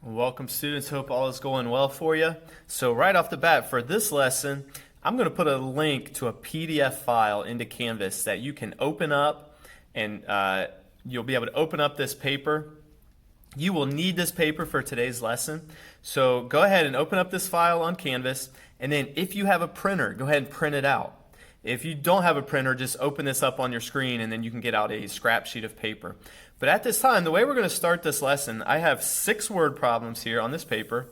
Welcome students, hope all is going well for you. So right off the bat for this lesson, I'm going to put a link to a PDF file into Canvas that you can open up and you'll be able to open up this paper. You will need this paper for today's lesson. So go ahead and open up this file on Canvas, and then if you have a printer, go ahead and print it out. If you don't have a printer, just open this up on your screen and then you can get out a scrap sheet of paper. But at this time, the way we're going to start this lesson, I have 6 word problems here on this paper.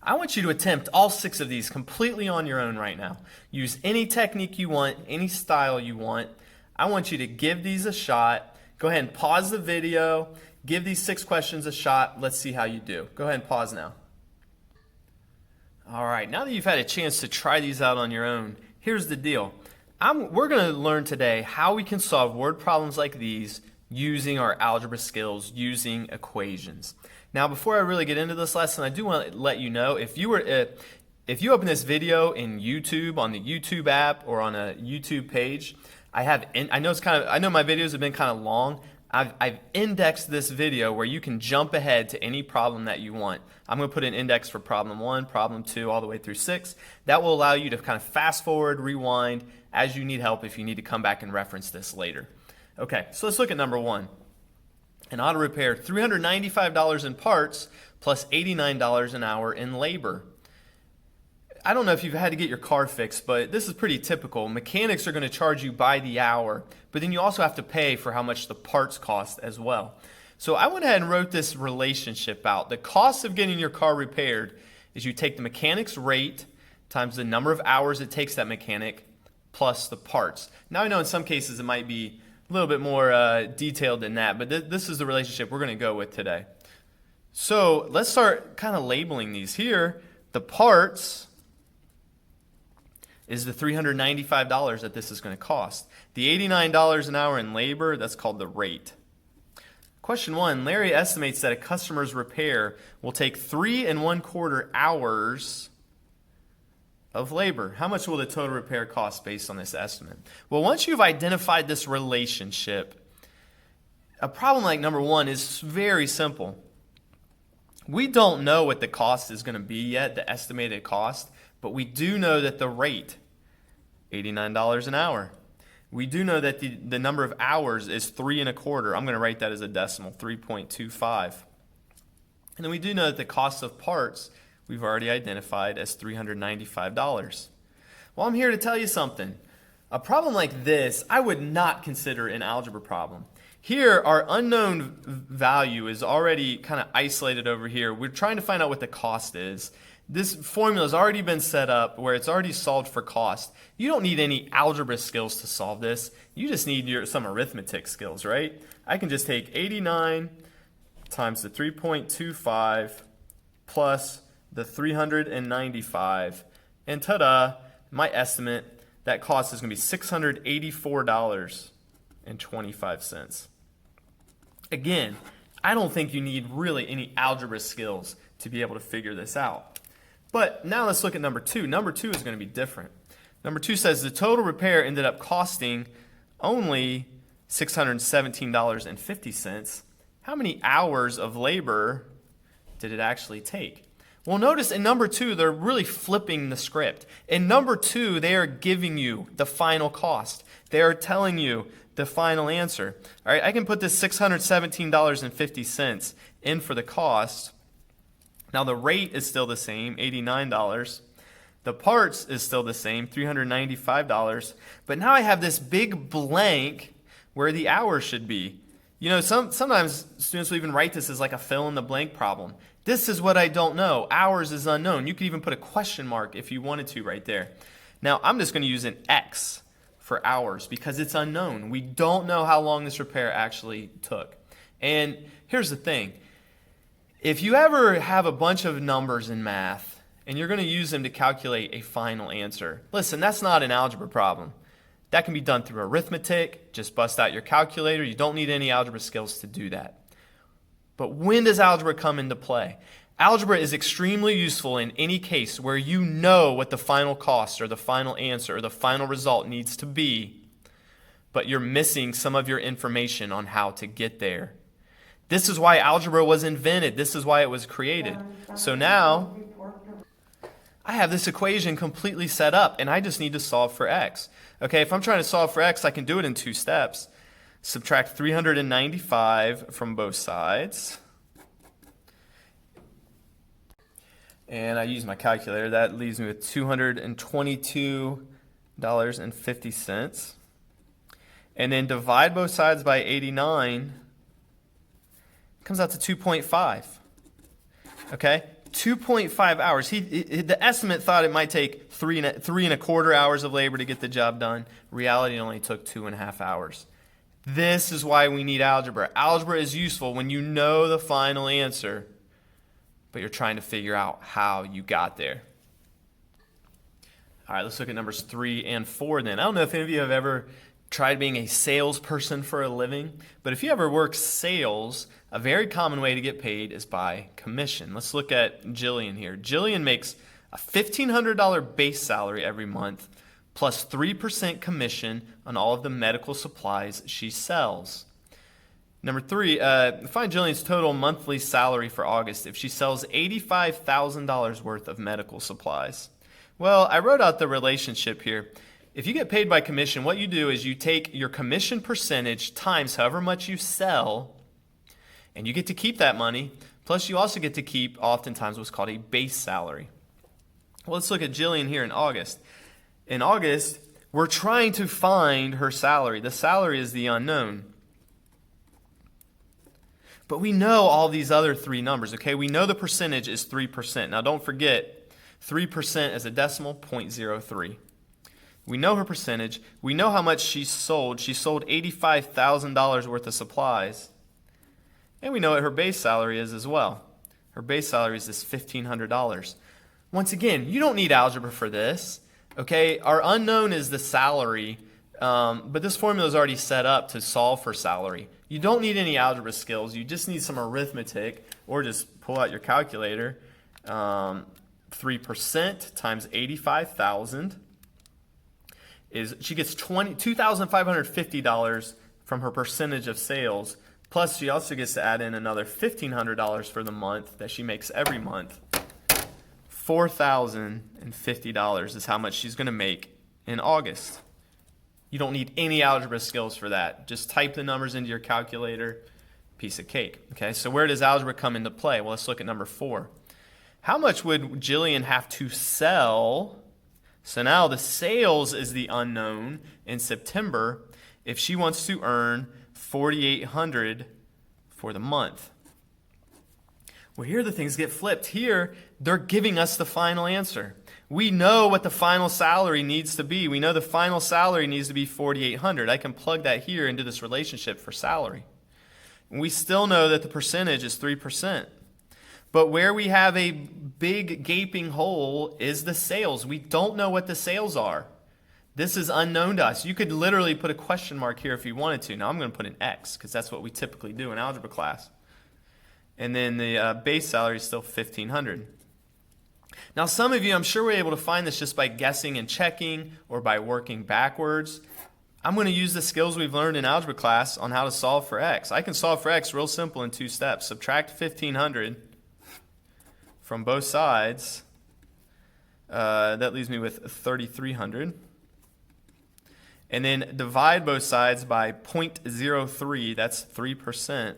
I want you to attempt all 6 of these completely on your own right now. Use any technique you want, any style you want. I want you to give these a shot. Go ahead and pause the video. Give these 6 questions a shot. Let's see how you do. Go ahead and pause now. All right, now that you've had a chance to try these out on your own, here's the deal. We're going to learn today how we can solve word problems like these using our algebra skills, using equations. Now, before I really get into this lesson, I do want to let you know if you open this video in YouTube, on the YouTube app or on a YouTube page, I know my videos have been kind of long. I've indexed this video where you can jump ahead to any problem that you want. I'm going to put an index for problem 1, problem 2, all the way through 6. That will allow you to kind of fast forward, rewind as you need help if you need to come back and reference this later. Okay, so let's look at number 1. An auto repair, $395 in parts plus $89 an hour in labor. I don't know if you've had to get your car fixed, but this is pretty typical. Mechanics are going to charge you by the hour, but then you also have to pay for how much the parts cost as well. So I went ahead and wrote this relationship out. The cost of getting your car repaired is you take the mechanic's rate times the number of hours it takes that mechanic plus the parts. Now I know in some cases it might be a little bit more detailed than that, but this is the relationship we're going to go with today. So let's start kind of labeling these here. The parts is the $395 that this is going to cost. The $89 an hour in labor, that's called the rate. Question 1, Larry estimates that a customer's repair will take 3 1/4 hours of labor. How much will the total repair cost based on this estimate? Well, once you've identified this relationship, a problem like number 1 is very simple. We don't know what the cost is going to be yet, the estimated cost, but we do know that the rate, $89 an hour. We do know that the number of hours is 3 1/4. I'm going to write that as a decimal, 3.25. And then we do know that the cost of parts we've already identified as $395. Well, I'm here to tell you something. A problem like this, I would not consider an algebra problem. Here, our unknown value is already kind of isolated over here. We're trying to find out what the cost is. This formula has already been set up where it's already solved for cost. You don't need any algebra skills to solve this. You just need some arithmetic skills, right? I can just take 89 times the 3.25 plus the 395, and ta-da, my estimate, that cost is going to be $684.25. Again, I don't think you need really any algebra skills to be able to figure this out. But now let's look at number 2. Number 2 is going to be different. Number 2 says the total repair ended up costing only $617.50. How many hours of labor did it actually take? Well, notice in number 2, they're really flipping the script. In number 2, they are giving you the final cost. They are telling you the final answer. All right, I can put this $617.50 in for the cost. Now the rate is still the same, $89. The parts is still the same, $395. But now I have this big blank where the hours should be. You know, sometimes students will even write this as like a fill-in-the-blank problem. This is what I don't know. Hours is unknown. You could even put a question mark if you wanted to right there. Now, I'm just going to use an X for hours because it's unknown. We don't know how long this repair actually took. And here's the thing. If you ever have a bunch of numbers in math and you're going to use them to calculate a final answer, listen, that's not an algebra problem. That can be done through arithmetic. Just bust out your calculator. You don't need any algebra skills to do that. But when does algebra come into play? Algebra is extremely useful in any case where you know what the final cost or the final answer or the final result needs to be, but you're missing some of your information on how to get there. This is why algebra was invented. This is why it was created. So now I have this equation completely set up, and I just need to solve for x. Okay, if I'm trying to solve for x, I can do it in 2 steps. Subtract 395 from both sides. And I use my calculator. That leaves me with $222.50. And then divide both sides by 89. Comes out to 2.5. Okay? 2.5 hours. The estimate thought it might take 3.25 hours of labor to get the job done. Reality, it only took 2.5 hours. This is why we need algebra. Algebra is useful when you know the final answer, but you're trying to figure out how you got there. All right, let's look at numbers 3 and 4 then. I don't know if any of you have ever tried being a salesperson for a living, but if you ever work sales, a very common way to get paid is by commission. Let's look at Jillian here. Jillian makes a $1,500 base salary every month, plus 3% commission on all of the medical supplies she sells. Number 3, find Jillian's total monthly salary for August if she sells $85,000 worth of medical supplies. Well, I wrote out the relationship here. If you get paid by commission, what you do is you take your commission percentage times however much you sell, and you get to keep that money, plus you also get to keep oftentimes what's called a base salary. Well, let's look at Jillian here in August. In August, we're trying to find her salary. The salary is the unknown. But we know all these other 3 numbers, okay? We know the percentage is 3%. Now, don't forget, 3% as a decimal, 0.03. We know her percentage. We know how much she sold. She sold $85,000 worth of supplies. And we know what her base salary is as well. Her base salary is this $1,500. Once again, you don't need algebra for this. Okay, our unknown is the salary, but this formula is already set up to solve for salary. You don't need any algebra skills. You just need some arithmetic, or just pull out your calculator. 3% times 85,000 is she gets $2,550 from her percentage of sales. Plus, she also gets to add in another $1,500 for the month that she makes every month. $4,050 is how much she's going to make in August. You don't need any algebra skills for that. Just type the numbers into your calculator, piece of cake. Okay, so where does algebra come into play? Well, let's look at number 4. How much would Jillian have to sell? So now the sales is the unknown in September if she wants to earn $4,800 for the month. Well, here the things get flipped. Here, they're giving us the final answer. We know what the final salary needs to be. We know the final salary needs to be $4,800. I can plug that here into this relationship for salary. And we still know that the percentage is 3%. But where we have a big gaping hole is the sales. We don't know what the sales are. This is unknown to us. You could literally put a question mark here if you wanted to. Now I'm going to put an X because that's what we typically do in algebra class. And then the base salary is still $1,500. Now some of you, I'm sure, were able to find this just by guessing and checking or by working backwards. I'm going to use the skills we've learned in algebra class on how to solve for X. I can solve for X real simple in 2 steps. Subtract 1,500 from both sides. That leaves me with 3,300. And then divide both sides by 0.03. That's 3%.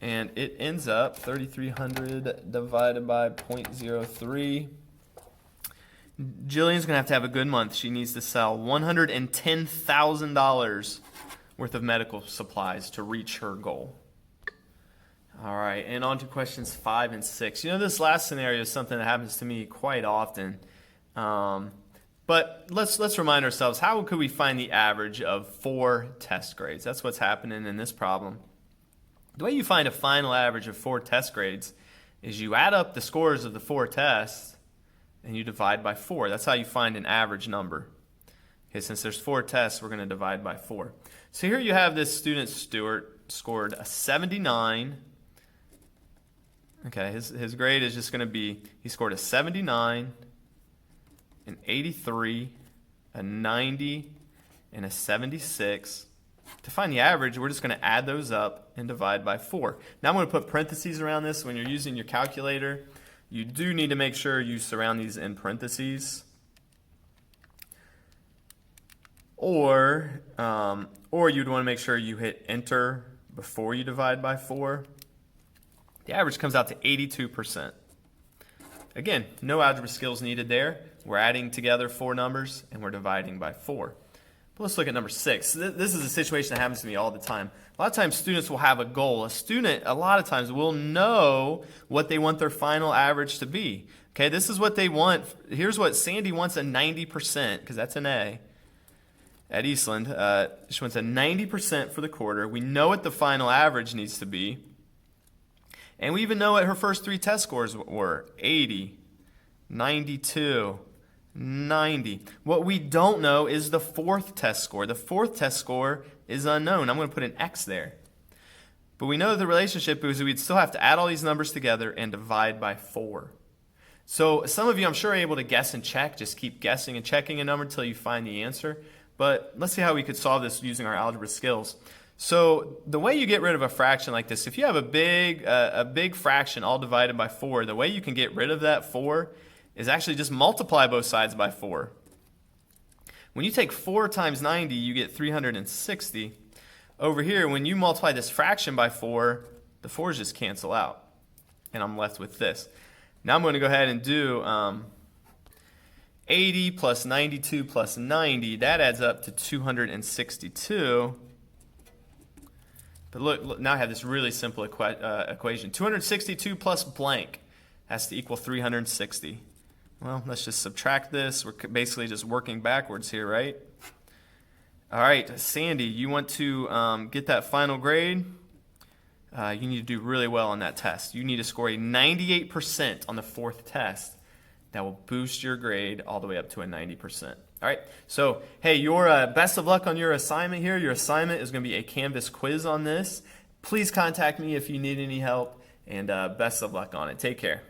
And it ends up 3,300 divided by 0.03. Jillian's going to have a good month. She needs to sell $110,000 worth of medical supplies to reach her goal. All right, and on to questions 5 and 6. You know, this last scenario is something that happens to me quite often. But let's remind ourselves, how could we find the average of 4 test grades? That's what's happening in this problem. The way you find a final average of 4 test grades is you add up the scores of the 4 tests and you divide by 4. That's how you find an average number. Okay, since there's 4 tests, we're going to divide by 4. So here you have this student, Stuart, scored a 79. Okay, his grade is just going to be, he scored a 79, an 83, a 90, and a 76. To find the average, we're just going to add those up and divide by 4. Now I'm going to put parentheses around this. When you're using your calculator, you do need to make sure you surround these in parentheses. Or you'd want to make sure you hit enter before you divide by 4. The average comes out to 82%. Again, no algebra skills needed there. We're adding together 4 numbers and we're dividing by 4. But let's look at number 6. This is a situation that happens to me all the time. A lot of times students will have a goal. A student, a lot of times, will know what they want their final average to be. Okay, this is what they want. Here's what Sandy wants, a 90%, because that's an A. At Eastland, she wants a 90% for the quarter. We know what the final average needs to be. And we even know what her first 3 test scores were: 80, 92, 90. What we don't know is the 4th test score. The 4th test score is unknown. I'm going to put an X there. But we know the relationship is we'd still have to add all these numbers together and divide by 4. So some of you, I'm sure, are able to guess and check. Just keep guessing and checking a number until you find the answer. But let's see how we could solve this using our algebra skills. So the way you get rid of a fraction like this, if you have a big fraction all divided by 4, the way you can get rid of that 4 is actually just multiply both sides by 4. When you take 4 times 90, you get 360. Over here, when you multiply this fraction by 4, the 4's just cancel out. And I'm left with this. Now I'm going to go ahead and do 80 plus 92 plus 90. That adds up to 262. But look, now I have this really simple equation. 262 plus blank has to equal 360. Well, let's just subtract this. We're basically just working backwards here, right? All right, Sandy, you want to get that final grade? You need to do really well on that test. You need to score a 98% on the 4th test. That will boost your grade all the way up to a 90%. All right, so hey, your best of luck on your assignment here. Your assignment is going to be a Canvas quiz on this. Please contact me if you need any help, and best of luck on it. Take care.